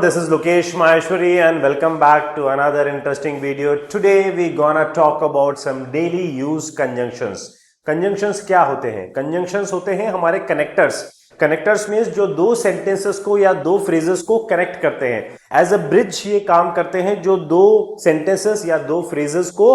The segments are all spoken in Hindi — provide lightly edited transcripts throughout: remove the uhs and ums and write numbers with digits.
This is Lokesh Maheshwari and welcome back to another interesting video. Today we gonna talk about some daily use conjunctions. Conjunctions क्या होते हैं? Conjunctions होते हैं हमारे connectors. Connectors मीन्स जो दो sentences को या दो phrases को connect करते हैं. As a bridge ये काम करते हैं जो दो sentences या दो phrases को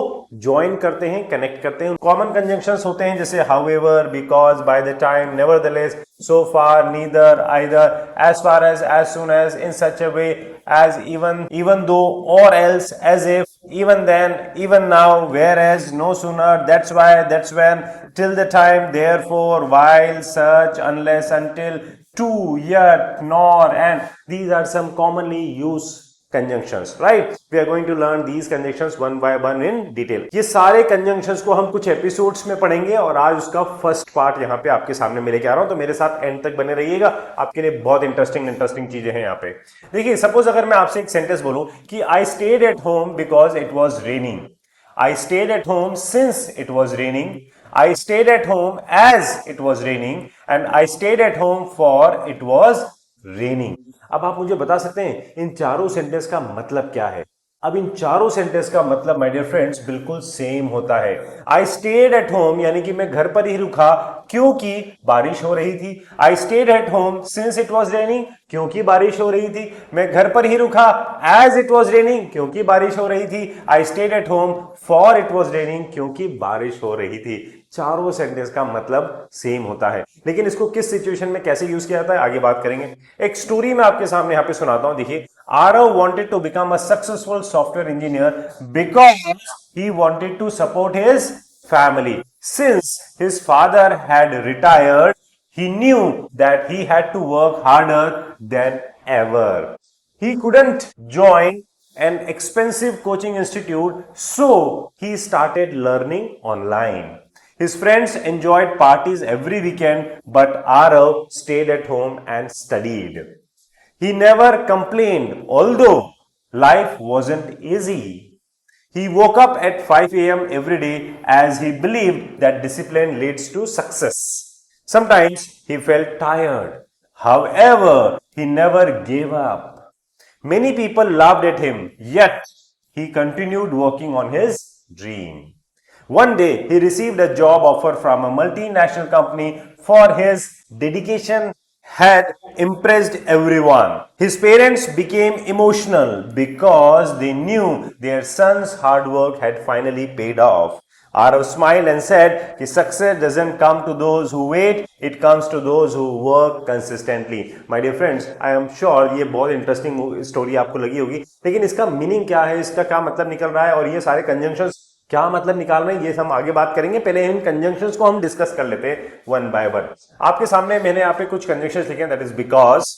join करते हैं, connect करते हैं. Common conjunctions होते हैं जैसे however, because, by the time, nevertheless, so far, neither, either, as far as soon as, in such a way, as, even though, or else, as if, even then, even now, whereas, no sooner, that's why, that's when, till the time, therefore, while, such, unless, until, to, yet, nor, and. These are some commonly used conjunctions, right? We are going to learn these conjunctions one by one in detail. ये सारे conjunctions को हम कुछ episodes में पढ़ेंगे और आज उसका first part यहाँ पे आपके सामने मैं लेके आ रहा हूँ, तो मेरे साथ end तक बने रहिएगा. आपके लिए बहुत interesting चीजें हैं यहाँ पे. देखिए, suppose अगर मैं आपसे एक sentence बोलूं कि I stayed at home because it was raining. I stayed at home since it was raining. I stayed at home as it was raining and I stayed at home for it was raining. अब आप मुझे बता सकते हैं इन चारों सेंटेंस का मतलब क्या है? अब इन चारों सेंटेंस का मतलब माय डियर फ्रेंड्स बिल्कुल सेम होता है. आई स्टेड एट होम यानी कि मैं घर पर ही रुका क्योंकि बारिश हो रही थी. I stayed at home since it was raining क्योंकि बारिश हो रही थी. मैं घर पर ही रुका एज इट वाज रेनिंग क्योंकि बारिश हो रही थी. I stayed at home for it was raining क्योंकि बारिश हो रही थी. चारों सेंटेंस का मतलब सेम होता है, लेकिन इसको किस सिचुएशन में कैसे यूज किया जाता है आगे बात करेंगे. एक स्टोरी मैं आपके सामने यहां पे सुनाता हूं. देखिए, Aarav wanted to become a successful software engineer because he wanted to support his family. Since his father had retired he knew that he had to work harder than ever. He couldn't join an expensive coaching institute, so he started learning online. His friends enjoyed parties every weekend, but Arav stayed at home and studied. He never complained, although life wasn't easy. He woke up at 5 a.m. every day as he believed that discipline leads to success. Sometimes he felt tired. However, he never gave up. Many people laughed at him, yet he continued working on his dream. One day, he received a job offer from a multinational company for his dedication had impressed everyone. His parents became emotional because they knew their son's hard work had finally paid off. Arav smiled and said कि success doesn't come to those who wait, it comes to those who work consistently. My dear friends, I am sure ये बहुत इंटरेस्टिंग स्टोरी आपको लगी होगी, लेकिन इसका मीनिंग क्या है, इसका क्या मतलब निकल रहा है और ये सारे कंजंक्शंस क्या मतलब निकाल रहे हैं, ये हम आगे बात करेंगे. पहले इन कंजंक्शंस को हम डिस्कस कर लेते हैं वन बाय वन. आपके सामने मैंने यहाँ पे कुछ कंजंक्शंस लिखे हैं, that is because,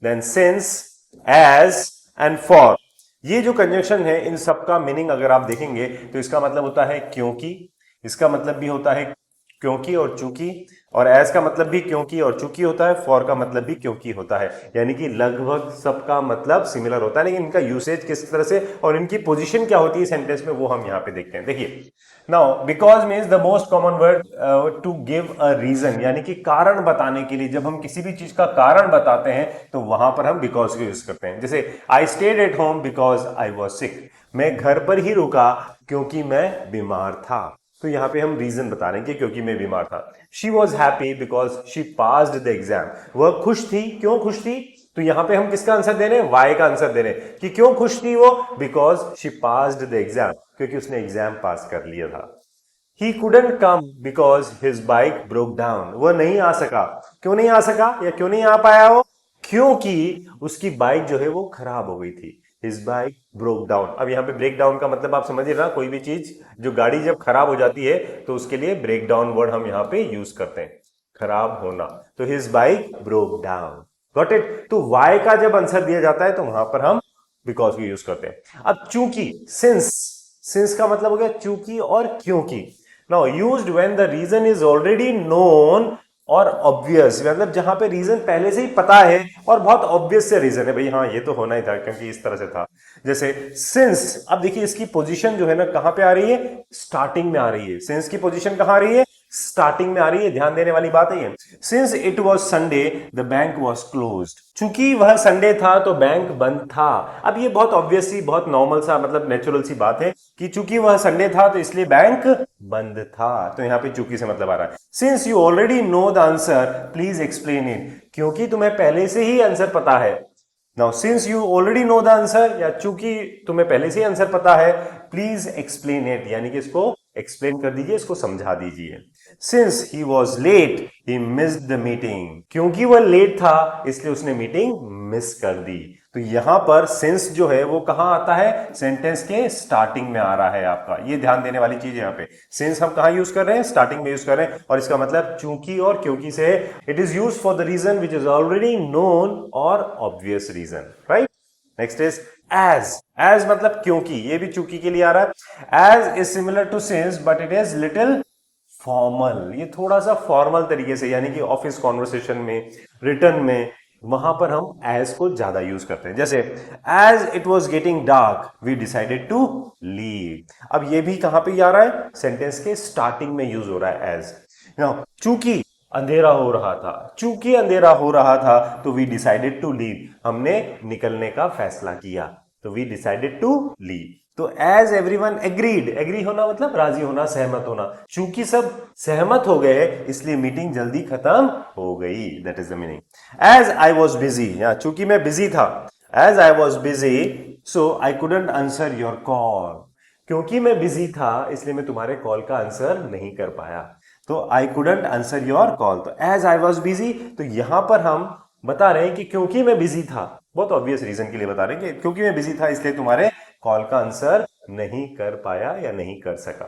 then since, as and for. ये जो कंजंक्शन है इन सबका मीनिंग अगर आप देखेंगे तो इसका मतलब होता है क्योंकि, इसका मतलब भी होता है क्योंकि और चूंकि, और एज का मतलब भी क्योंकि और चूंकि होता है, फॉर का मतलब भी क्योंकि होता है. यानी कि लगभग सबका मतलब सिमिलर होता है, लेकिन इनका यूसेज किस तरह से और इनकी पोजीशन क्या होती है सेंटेंस में वो हम यहाँ पे देखते हैं. देखिए, now because means the most common word to give a reason, यानी कि कारण बताने के लिए. जब हम किसी भी चीज का कारण बताते हैं तो वहां पर हम बिकॉज को यूज करते हैं. जैसे I stayed at home because I was sick, मैं घर पर ही रुका क्योंकि मैं बीमार था. तो यहाँ पे हम रीजन बता रहे हैं कि क्योंकि मैं बीमार था. She was happy because she passed the exam, वह खुश थी. क्यों खुश थी? तो यहाँ पे हम किसका आंसर दे रहे हैं? वाई का आंसर दे रहे हैं कि क्यों खुश थी वो? Because she passed the exam, क्योंकि उसने एग्जाम पास कर लिया था. He couldn't come because his bike broke down. वह नहीं आ सका. क्यों नहीं आ सका या क्यों नहीं आ पाया वो? क्योंकि उसकी बाइक जो है वो खराब हो गई थी. His bike broke down. अब यहाँ पे ब्रेक डाउन का मतलब आप समझिए ना, कोई भी चीज जो गाड़ी जब खराब हो जाती है तो उसके लिए ब्रेक डाउन वर्ड हम यहाँ पे यूज करते हैं, खराब होना. तो his bike broke down. Got it? तो why का जब आंसर दिया जाता है तो वहां पर हम बिकॉज को यूज करते हैं. अब चूंकि, सिंस का मतलब हो गया चूंकि और क्योंकि. Now used when the reason is already known और ऑब्वियस, मतलब जहां पे रीजन पहले से ही पता है और बहुत ऑब्वियस से रीजन है, भाई हाँ ये तो होना ही था क्योंकि इस तरह से था. जैसे सिंस, अब देखिए इसकी पोजीशन जो है ना कहां पे आ रही है? स्टार्टिंग में आ रही है. सिंस की पोजीशन कहां आ रही है? स्टार्टिंग में आ रही है, ध्यान देने वाली बात है ये। Since it was Sunday the bank was closed, चूंकि वह संडे था तो बैंक बंद था। अब ये बहुत ऑब्वियस सी, बहुत नॉर्मल सा, मतलब नेचुरल सी बात है कि चूंकि वह संडे था तो इसलिए बैंक बंद था। तो यहां पे चूंकि से मतलब आ रहा है। Since you already know the answer please explain it, क्योंकि तुम्हें पहले से ही आंसर पता है। Now since you already know the answer, या चूंकि तुम्हें पहले से ही आंसर पता है, प्लीज एक्सप्लेन इट, यानी कि इसको एक्सप्लेन कर दीजिए, इसको समझा दीजिए। Since he was late he missed the meeting, क्योंकि वह लेट था इसलिए उसने मीटिंग मिस कर दी। तो यहां पर सिंस जो है वो कहां आता है, सेंटेंस के स्टार्टिंग में आ रहा है आपका। ये ध्यान देने वाली चीज है यहाँ पे। सिंस हम कहां यूज कर रहे हैं, स्टार्टिंग में यूज कर रहे हैं, और इसका मतलब चूंकि और क्योंकि से। It is use for the reason which is already known और obvious reason, right. Next is as. As मतलब क्योंकि, ये भी चूंकि के लिए आ रहा है। As is similar to since but it is little formal, ये थोड़ा सा फॉर्मल तरीके से, यानी कि ऑफिस कॉन्वर्सेशन में, रिटर्न में, वहां पर हम एज को ज्यादा यूज करते हैं। जैसे as it was getting dark we decided to leave. अब ये भी कहां पे आ रहा है, सेंटेंस के स्टार्टिंग में यूज हो रहा है एज। चूंकि अंधेरा हो रहा था, चूंकि अंधेरा हो रहा था तो वी डिसाइडेड टू लीव, हमने निकलने का फैसला किया, तो वी डिसाइडेड टू लीव। तो एज एवरीवन एग्रीड, एग्री होना मतलब राजी होना, सहमत होना, चूंकि सब सहमत हो गए इसलिए मीटिंग जल्दी खत्म हो गई, that is the meaning. As I was busy, या चूंकि मैं बिजी था, as I was busy so I couldn't answer your call, क्योंकि मैं बिजी था इसलिए मैं तुम्हारे कॉल का आंसर नहीं कर पाया। तो आई कुडंट आंसर योर कॉल, तो एज आई वॉज बिजी, तो यहां पर हम बता रहे हैं कि क्योंकि मैं बिजी था, बहुत ऑब्वियस रीजन के लिए बता रहे हैं कि क्योंकि मैं बिजी था इसलिए तुम्हारे कॉल का आंसर नहीं कर पाया या नहीं कर सका।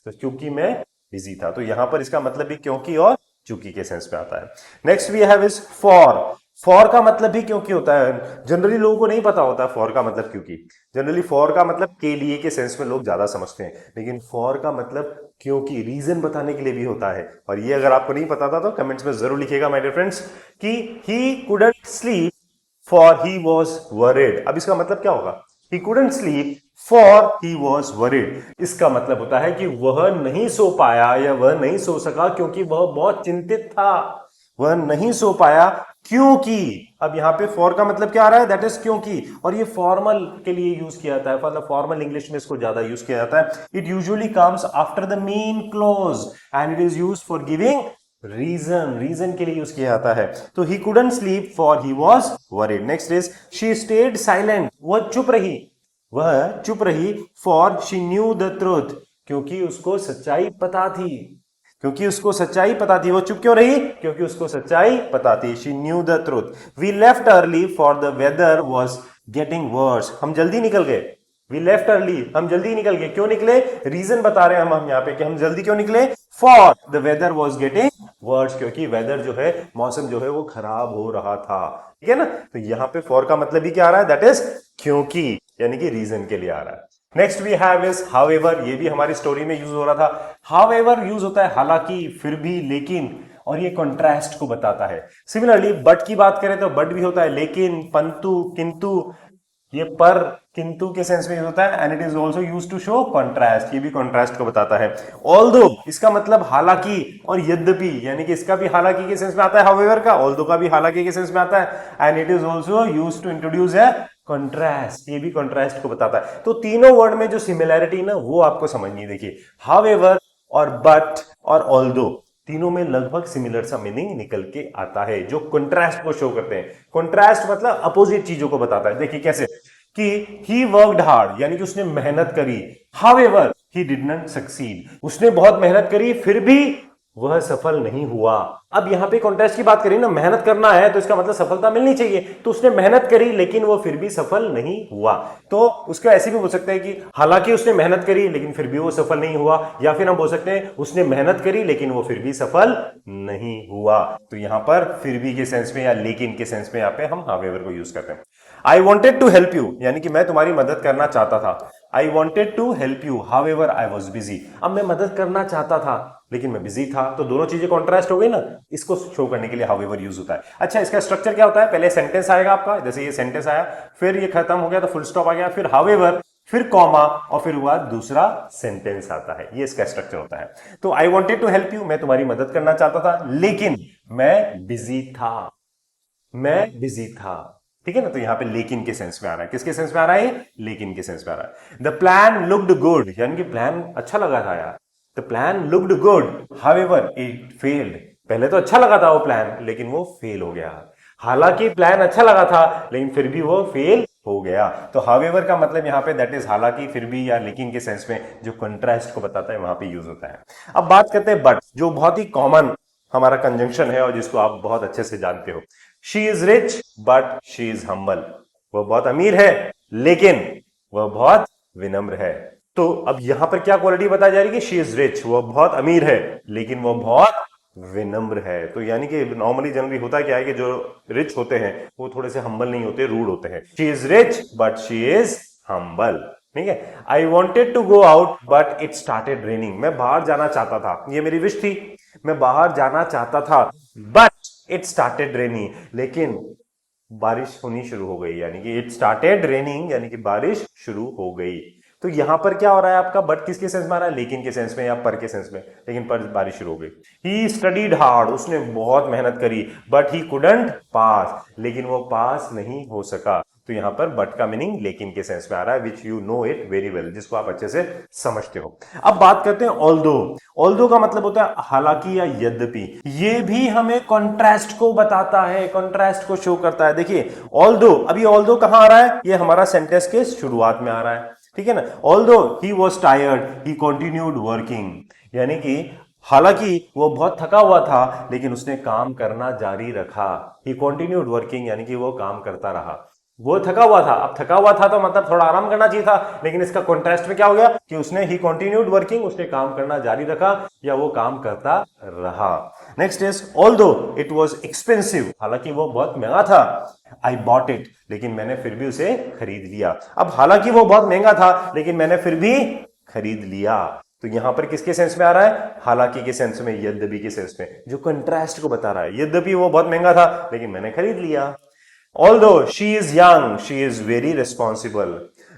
तो क्योंकि मैं बिजी था, तो यहां पर इसका मतलब भी क्योंकि और चूंकि के सेंस में आता है। Next we have is for. For का मतलब भी क्योंकि होता है। जनरली लोगों को नहीं पता होता फॉर का मतलब क्योंकि। जनरली फॉर का मतलब के लिए के सेंस में लोग ज्यादा समझते हैं, लेकिन फॉर का मतलब क्योंकि, रीजन बताने के लिए भी होता है। और ये अगर आपको नहीं पता था तो कमेंट्स में जरूर लिखिएगा माय डियर फ्रेंड्स कि ही couldn't sleep for he was worried. अब इसका मतलब क्या होगा, ही couldn't sleep for he was worried, इसका मतलब होता है कि वह नहीं सो पाया या वह नहीं सो सका क्योंकि वह बहुत चिंतित था। वह नहीं सो पाया क्योंकि, अब यहां पे फॉर का मतलब क्या आ रहा है, दैट इज क्योंकि, और ये फॉर्मल के लिए यूज किया जाता है, मतलब फॉर्मल इंग्लिश में इसको ज्यादा यूज किया जाता है। It usually comes after the main clause and it is used for giving reason, reason के लिए यूज किया जाता है। तो he couldn't sleep for he was worried. Next is she stayed silent, वह चुप रही, वह चुप रही for she knew the truth, क्योंकि उसको सच्चाई पता थी, क्योंकि उसको सच्चाई पता थी। वो चुप क्यों रही, क्योंकि उसको सच्चाई पता थी। She knew the truth. We left early for the weather was getting worse, हम जल्दी निकल गए। वी लेफ्ट अर्ली, हम जल्दी निकल गए, क्यों निकले, रीजन बता रहे हैं हम यहाँ पे कि हम जल्दी क्यों निकले। For the weather was getting worse, क्योंकि वेदर जो है, मौसम जो है वो खराब हो रहा था, ठीक है ना। तो यहाँ पे फॉर का मतलब भी क्या आ रहा है, दैट इज क्योंकि, यानी कि रीजन के लिए आ रहा है। Next we have is however, ये भी हमारी स्टोरी में यूज हो रहा था। हाउएवर यूज होता है हालांकि, फिर भी, लेकिन, और ये कॉन्ट्रास्ट को बताता है। सिमिलरली बट की बात करें तो बट भी होता है लेकिन, परंतु, किंतु, ये पर, किंतु के सेंस में यूज होता है। And it is also use to show contrast, ये भी कॉन्ट्रास्ट को बताता है। ऑल्दो, इसका मतलब हालांकि और यद्यपि, यानी कि इसका भी हालांकि के सेंस में आता है हाउएवर का, ऑल्दो का भी हालांकि के सेंस में आता है। And it is also use to introduce a contrast, ये भी कॉन्ट्रास्ट को बताता है। तो तीनों वर्ड में जो सिमिलैरिटी ना वो आपको समझनी है। देखिए हाउएवर और बट और ऑल्दो, तीनों में लगभग सिमिलर सा मीनिंग निकल के आता है, जो कंट्रास्ट को शो करते हैं। कंट्रास्ट मतलब अपोजिट चीजों को बताता है। देखिए कैसे, कि ही वर्कड हार्ड, यानी कि उसने मेहनत करी, however he did not succeed, उसने बहुत मेहनत करी फिर भी वह सफल नहीं हुआ। अब यहां पे कॉन्ट्रास्ट की बात करें ना, मेहनत करना है तो इसका मतलब सफलता मिलनी चाहिए, तो उसने मेहनत करी लेकिन वो फिर भी सफल नहीं हुआ। तो उसको ऐसे भी बोल सकते हैं कि हालांकि उसने मेहनत करी लेकिन फिर भी वो सफल नहीं हुआ, या फिर हम बोल सकते हैं उसने मेहनत करी लेकिन वो फिर भी सफल नहीं हुआ। तो यहां पर फिर भी के सेंस में या लेकिन के सेंस में यहाँ पे हम हाउएवर को यूज करते हैं। I wanted to help you, यानी कि मैं तुम्हारी मदद करना चाहता था। I wanted to help you however I was busy, अब मैं मदद करना चाहता था लेकिन मैं बिजी था, तो दोनों चीजें कॉन्ट्रास्ट हो गई ना, इसको शो करने के लिए हाउएवर यूज होता है। अच्छा, इसका स्ट्रक्चर क्या होता है, पहले सेंटेंस आएगा आपका, जैसे ये सेंटेंस आया, फिर ये खत्म हो गया तो फुल स्टॉप आ गया, फिर हाउएवर, फिर कॉमा और फिर हुआ दूसरा सेंटेंस आता है। ये इसका स्ट्रक्चर होता है। तो I wanted to help you, मैं तुम्हारी मदद करना चाहता था, लेकिन मैं बिजी था, मैं बिजी था। ठीक है ना, तो यहां पे लेकिन के सेंस में आ रहा है। किसके सेंस में आ रहा है? लेकिन के सेंस में आ रहा है। द प्लान लुक्ड गुड, यानी कि प्लान अच्छा लगा था यार। The plan looked good, however it failed. पहले तो अच्छा लगा था वो प्लान, लेकिन वो फेल हो गया। हालांकि प्लान अच्छा लगा था, लेकिन फिर भी वो फेल हो गया। तो हाउएवर का मतलब यहां पे दैट इज हालांकि, फिर भी या लेकिन के सेंस में जो कंट्रास्ट को बताता है वहां पे यूज होता है। अब बात करते हैं बट, जो बहुत ही कॉमन हमारा कंजंक्शन है और जिसको आप बहुत अच्छे से जानते हो। She is rich but she is humble. वह बहुत अमीर है लेकिन वह बहुत विनम्र है। तो अब यहां पर क्या क्वालिटी बताई जा रही है कि शी इज रिच, वह बहुत अमीर है लेकिन वह बहुत विनम्र है। तो यानी कि नॉर्मली जनरली होता क्या है कि जो रिच होते हैं वो थोड़े से हम्बल नहीं होते, रूड होते हैं। She is rich but she is humble. ठीक है। I wanted to go out but it started raining. मैं बाहर जाना चाहता था, ये मेरी विश थी, मैं बाहर जाना चाहता था, बट इट स्टार्टेड रेनिंग, लेकिन बारिश होनी शुरू हो गई। यानी कि इट स्टार्टेड रेनिंग, यानी कि बारिश शुरू हो गई। तो यहां पर क्या हो रहा है आपका? बट किसके सेंस में आ रहा है? लेकिन के सेंस में या पर के सेंस में, लेकिन पर बारिश शुरू हो गई। ही स्टडीड हार्ड, उसने बहुत मेहनत करी, बट ही कुडंट पास, लेकिन वो पास नहीं हो सका। तो यहां पर बट का मीनिंग लेकिन के सेंस में आ रहा है, which you know it very well, जिसको आप अच्छे से समझते हो। अब बात करते हैं ऑल्दो। ऑल्दो का मतलब होता है हालांकि या यद्यपि। ये भी हमें कॉन्ट्रास्ट को बताता है, कॉन्ट्रास्ट को शो करता है। देखिए ऑल्दो, अभी ऑल्दो कहां आ रहा है? ये हमारा सेंटेंस के शुरुआत में आ रहा है। ठीक है ना। Although he was tired he continued working, यानी कि हालांकि वो बहुत थका हुआ था लेकिन उसने काम करना जारी रखा। ही कंटिन्यूड वर्किंग, यानी कि वो काम करता रहा। वो थका हुआ था, अब थका हुआ था तो मतलब थोड़ा आराम करना चाहिए था, लेकिन इसका कॉन्ट्रास्ट में क्या हो गया कि उसने ही कंटिन्यूड वर्किंग, उसने काम करना जारी रखा या वो काम करता रहा। Next is although it was expensive, हालांकि वो बहुत महंगा था। आई बॉट इट, लेकिन मैंने फिर भी उसे खरीद लिया। अब हालांकि वो बहुत महंगा था लेकिन मैंने फिर भी खरीद लिया। तो यहां पर किसके सेंस में आ रहा है? हालांकि के सेंस में, यद्यपि के सेंस में, जो कंट्रास्ट को बता रहा है। यद्यपि वो बहुत महंगा था लेकिन मैंने खरीद लिया। Although she is young, she is very responsible,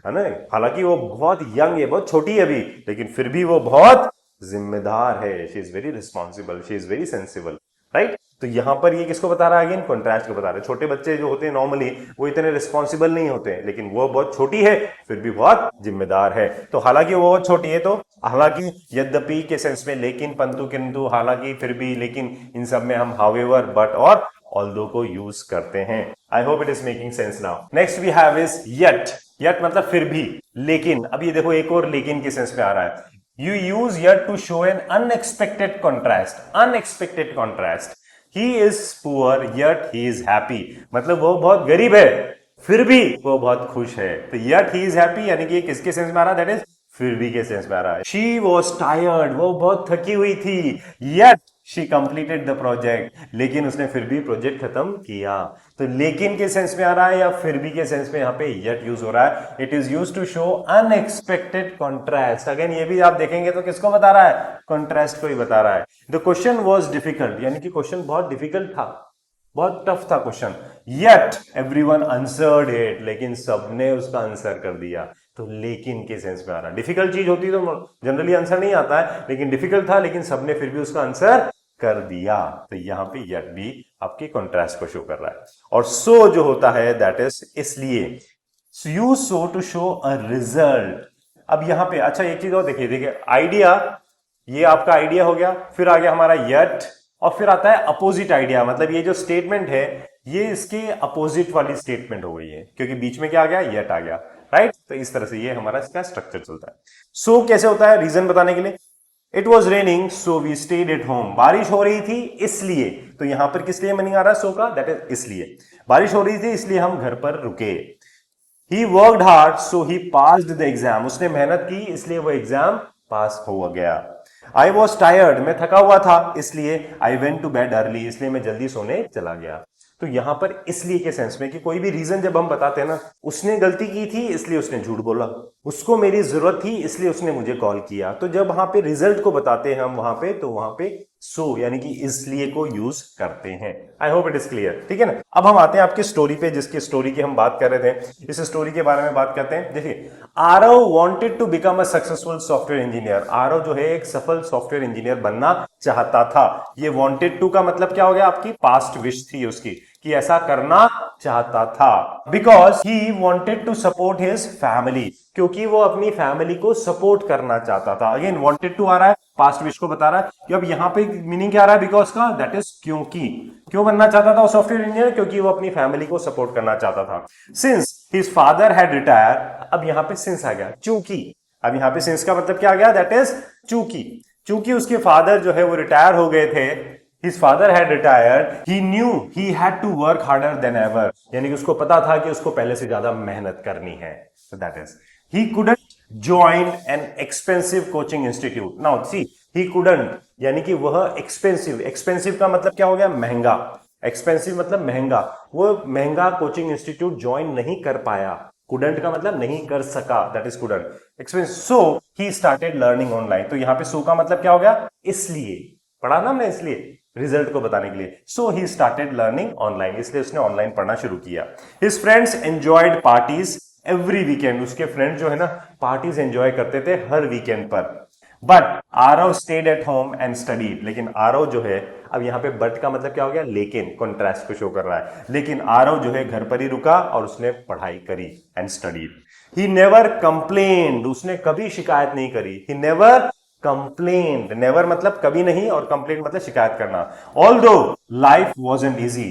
है ना। हालांकि वो बहुत यंग है, बहुत छोटी है अभी, लेकिन फिर भी वो बहुत जिम्मेदार है। She is very responsible, she is very sensible, right. तो यहां पर ये किसको बता रहा है? अगेन कॉन्ट्रास्ट को बता रहा है। छोटे बच्चे जो होते हैं नॉर्मली वो इतने रिस्पॉन्सिबल नहीं होते हैं, लेकिन वो बहुत छोटी है फिर भी बहुत जिम्मेदार है। तो हालांकि वो बहुत छोटी है, तो हालांकि यद्यपि के सेंस में, लेकिन, परंतु, किंतु, हालांकि, फिर भी, लेकिन, इन सब में हम हाउएवर, बट और ऑल्दो को यूज करते हैं। I hope it is making sense now. Next we have is yet. Yet मतलब फिर भी, लेकिन। अब ये देखो एक और लेकिन के सेंस में आ रहा है। You use yet to show an unexpected contrast. Unexpected contrast. He is poor yet he is happy, मतलब वो बहुत गरीब है फिर भी वो बहुत खुश है। तो येट ही इज हैप्पी, यानी कि किसके सेंस में आ रहा है? दैट इज फिर भी के सेंस में आ रहा है। शी वॉज टायर्ड, वो बहुत थकी हुई थी, yet she completed the project, लेकिन उसने फिर भी प्रोजेक्ट खत्म किया। तो लेकिन के सेंस में आ रहा है या फिर भी के सेंस में यहां पे येट यूज हो रहा है। It is use to show unexpected contrast. Again ये भी आप देखेंगे तो किसको बता रहा है? कॉन्ट्रास्ट को ही बता रहा है। द क्वेश्चन वॉज डिफिकल्ट, यानी कि क्वेश्चन बहुत डिफिकल्ट था, बहुत टफ था question. Yet everyone answered it, लेकिन सबने उसका आंसर कर दिया। तो लेकिन के सेंस में आ रहा है। डिफिकल्ट चीज होती तो जनरली आंसर नहीं आता है, लेकिन डिफिकल्ट था लेकिन सबने फिर भी उसका आंसर कर दिया। तो यहां पे येट भी आपके कॉन्ट्रास्ट को शो कर रहा है। और सो जो होता है दैट इज इसलिए। Use so to show a result. अब यहां पे अच्छा एक चीज और देखिए आइडिया, ये आपका आइडिया हो गया, फिर आ गया हमारा येट, और फिर आता है अपोजिट आइडिया। मतलब ये जो स्टेटमेंट है ये इसके अपोजिट वाली स्टेटमेंट हो गई है, क्योंकि बीच में क्या आ गया? येट आ गया, राइट। तो इस तरह से ये हमारा इसका स्ट्रक्चर चलता है। सो कैसे होता है? रीजन बताने के लिए। It was raining so we stayed at home, बारिश हो रही थी इसलिए। तो यहां पर किस लिए मीनिंग आ रहा है सो का? दैट इज इसलिए। बारिश हो रही थी इसलिए हम घर पर रुके। He worked hard so he passed the exam, उसने मेहनत की इसलिए वो एग्जाम पास हो गया। आई वॉज टायर्ड, मैं थका हुआ था इसलिए। I went to bed early, इसलिए मैं जल्दी सोने चला गया। तो यहां पर इसलिए के सेंस में कि कोई भी रीजन जब हम बताते हैं ना, उसने गलती की थी इसलिए उसने झूठ बोला, उसको मेरी जरूरत थी इसलिए उसने मुझे कॉल किया। तो जब वहां पे रिजल्ट को बताते हैं हम वहां पे, तो वहां पे सो यानी कि इसलिए को यूज करते हैं। I hope it is clear, ठीक है ना। अब हम आते हैं आपकी स्टोरी पे, जिसकी स्टोरी की हम बात कर रहे थे। इस स्टोरी के बारे में बात करते हैं। देखिए, Aarav wanted to become a successful software engineer. Aarav जो है एक सफल सॉफ्टवेयर इंजीनियर बनना चाहता था। ये वांटेड टू का मतलब क्या हो गया, आपकी पास्ट विश थी उसकी, कि ऐसा करना चाहता था। Because he wanted to support his family, क्योंकि वो अपनी फैमिली को सपोर्ट करना चाहता था। अगेन वॉन्टेड टू आ रहा है, पास्ट विश को बता रहा है कि अब यहां पे मीनिंग क्या आ रहा है बिकॉज का, दैट इज क्योंकि। क्यों बनना चाहता था वो सॉफ्टवेयर इंजीनियर, क्योंकि वो अपनी फैमिली को सपोर्ट करना चाहता था। Since his father had retire, अब यहां पे सिंस आ गया, चूंकि। अब यहां पे सिंस का मतलब क्या आ गया, दैट इज चूंकि। चूंकि उसके फादर जो है वो रिटायर हो गए थे, His father had retired, he knew he had to work harder than ever, यानी कि उसको पता था कि उसको पहले से ज्यादा मेहनत करनी है। So that is, he couldn't join an expensive coaching institute. Now see, he couldn't, यानी कि वह expensive का मतलब क्या हो गया, महंगा। expensive मतलब महंगा, वो महंगा कोचिंग इंस्टीट्यूट ज्वाइन नहीं कर पाया। couldn't का मतलब नहीं कर सका, that is couldn't. expensive, so he started learning online. तो यहां पे so का मतलब क्या हो गया, इसलिए पढ़ा ना हमने, इसलिए रिजल्ट को बताने के लिए। सो ही स्टार्टेड लर्निंग ऑनलाइन, इसलिए उसने ऑनलाइन पढ़ना शुरू किया। His friends enjoyed parties every weekend, उसके फ्रेंड जो है ना पार्टीज एंजॉय करते थे हर वीकेंड पर। But Aarav state at home and studied, लेकिन आरव जो है, अब यहां पे बट का मतलब क्या हो गया, लेकिन, कॉन्ट्रास्ट को शो कर रहा है। लेकिन आरव जो है घर पर ही रुका और उसने पढ़ाई करी and studied. He never complained, उसने कभी शिकायत नहीं करी। ही नेवर कंप्लेन्ड, नेवर मतलब कभी नहीं, और कंप्लेंट मतलब शिकायत करना। ऑल्दो लाइफ वॉजंट ईजी,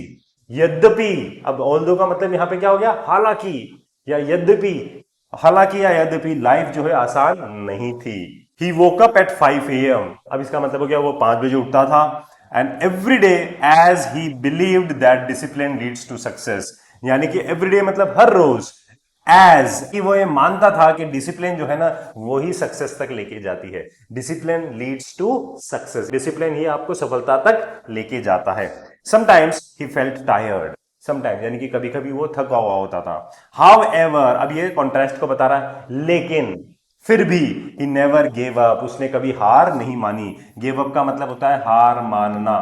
यद्यपि, अब ऑल्दो का मतलब यहां पे क्या हो गया, हालांकि या यद्यपि, हालांकि या यद्यपि लाइफ जो है आसान नहीं थी। ही वोक अप एट 5 AM, अब इसका मतलब हो गया वो 5 बजे उठता था। And every day as he believed that discipline leads to success, यानी कि एवरी डे मतलब हर रोज, एज कि वो ये मानता था कि डिसिप्लिन जो है ना वो ही सक्सेस तक लेके जाती है। Discipline leads to success, discipline ही आपको सफलता तक लेके जाता है। Sometimes he felt tired, sometimes यानी कि कभी कभी वो थका हुआ होता था। हाउ एवर, अब ये कॉन्ट्रास्ट को बता रहा है, लेकिन फिर भी ही नेवर गेव अप, उसने कभी हार नहीं मानी। गेव अप का मतलब होता है हार मानना,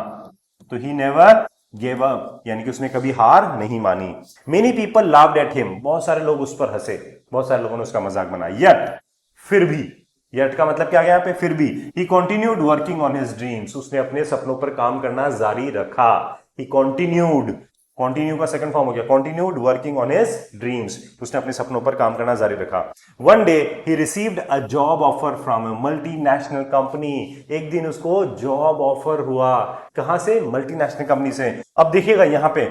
तो ही नेवर गेव अप यानी कि उसने कभी हार नहीं मानी। मेनी पीपल लाव्ड एट हिम, बहुत सारे लोग उस पर हंसे, बहुत सारे लोगों ने उसका मजाक बनाया। यट, फिर भी, यट का मतलब क्या गया यहाँ पे, फिर भी। He continued working on his dreams, उसने अपने सपनों पर काम करना जारी रखा। ही कॉन्टिन्यूड, कॉन्टिन्यू का सेकंड फॉर्म हो गया, continued working on his dreams, उसने अपने सपनों पर काम करना जारी रखा। One day he received a job offer from a multinational company, एक दिन उसको जॉब ऑफर हुआ, कहां से, मल्टीनेशनल कंपनी से। अब देखिएगा यहां पे,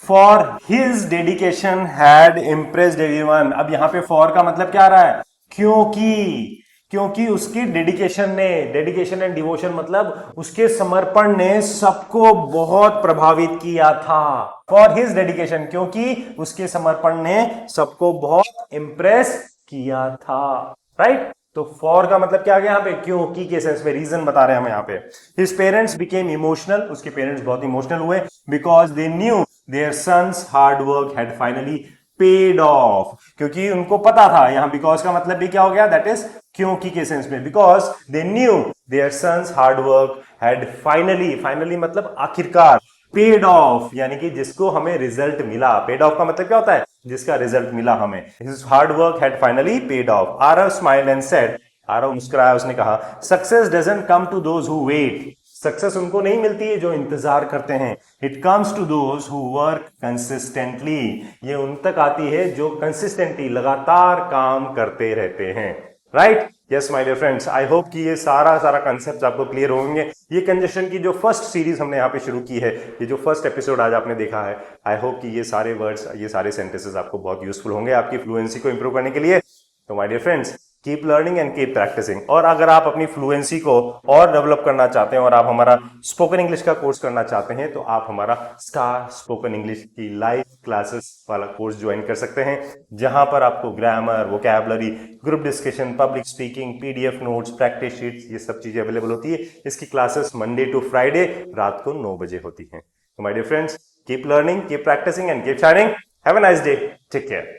for his dedication had impressed everyone, अब यहां पे फॉर का मतलब क्या आ रहा है, क्योंकि, क्योंकि उसकी डेडिकेशन ने, डेडिकेशन एंड डिवोशन मतलब उसके समर्पण ने सबको बहुत प्रभावित किया था। फॉर हिज डेडिकेशन, क्योंकि उसके समर्पण ने सबको बहुत इंप्रेस किया था, राइट। तो फॉर का मतलब क्या आ गया यहाँ पे, क्योंकि के सेंस में, रीजन बता रहे हैं हम यहाँ पे। हिज पेरेंट्स बिकेम इमोशनल, उसके पेरेंट्स बहुत इमोशनल हुए, because they knew their son's hard work had finally paid off, क्योंकि उनको पता था, यहां बिकॉज का मतलब भी क्या हो गया, दैट इज क्योंकि के सेंस में। Because they knew their son's hard work had finally, finally मतलब आखिरकार, पेड ऑफ यानी कि जिसको हमें रिजल्ट मिला। पेड ऑफ का मतलब क्या होता है, जिसका रिजल्ट मिला हमें। His hard work had finally paid off. Aarav smiled and said, Aarav मुस्कुराया, उसने कहा, success doesn't come to those who wait, success उनको नहीं मिलती है जो इंतजार करते हैं। It comes to those who work consistently, ये उन तक आती है जो कंसिस्टेंटली, लगातार काम करते रहते हैं, right. Yes my dear friends, I hope कि ये सारा कंसेप्ट आपको क्लियर होंगे। ये कंजक्शन की जो फर्स्ट सीरीज हमने यहाँ पे शुरू की है, ये जो फर्स्ट एपिसोड आज आपने देखा है, आई होप कि ये सारे वर्ड्स, ये सारे सेंटेंसेस आपको बहुत यूजफुल होंगे आपकी फ्लुएंसी को इंप्रूव करने के लिए। तो my dear friends, keep learning and keep practising. और अगर आप अपनी फ्लुएंसी को और डेवलप करना चाहते हैं और आप हमारा स्पोकन इंग्लिश का कोर्स करना चाहते हैं, तो आप हमारा स्टार स्पोकन इंग्लिश की लाइव क्लासेस वाला कोर्स ज्वाइन कर सकते हैं, जहां पर आपको grammar, vocabulary, group discussion, public speaking, PDF notes, practice sheets, ये सब चीजें अवेलेबल होती है। इसकी क्लासेस मंडे टू फ्राइडे रात को 9 बजे होती हैं। तो my dear friends, keep learning, keep practising and keep shining. Have a nice day, take care.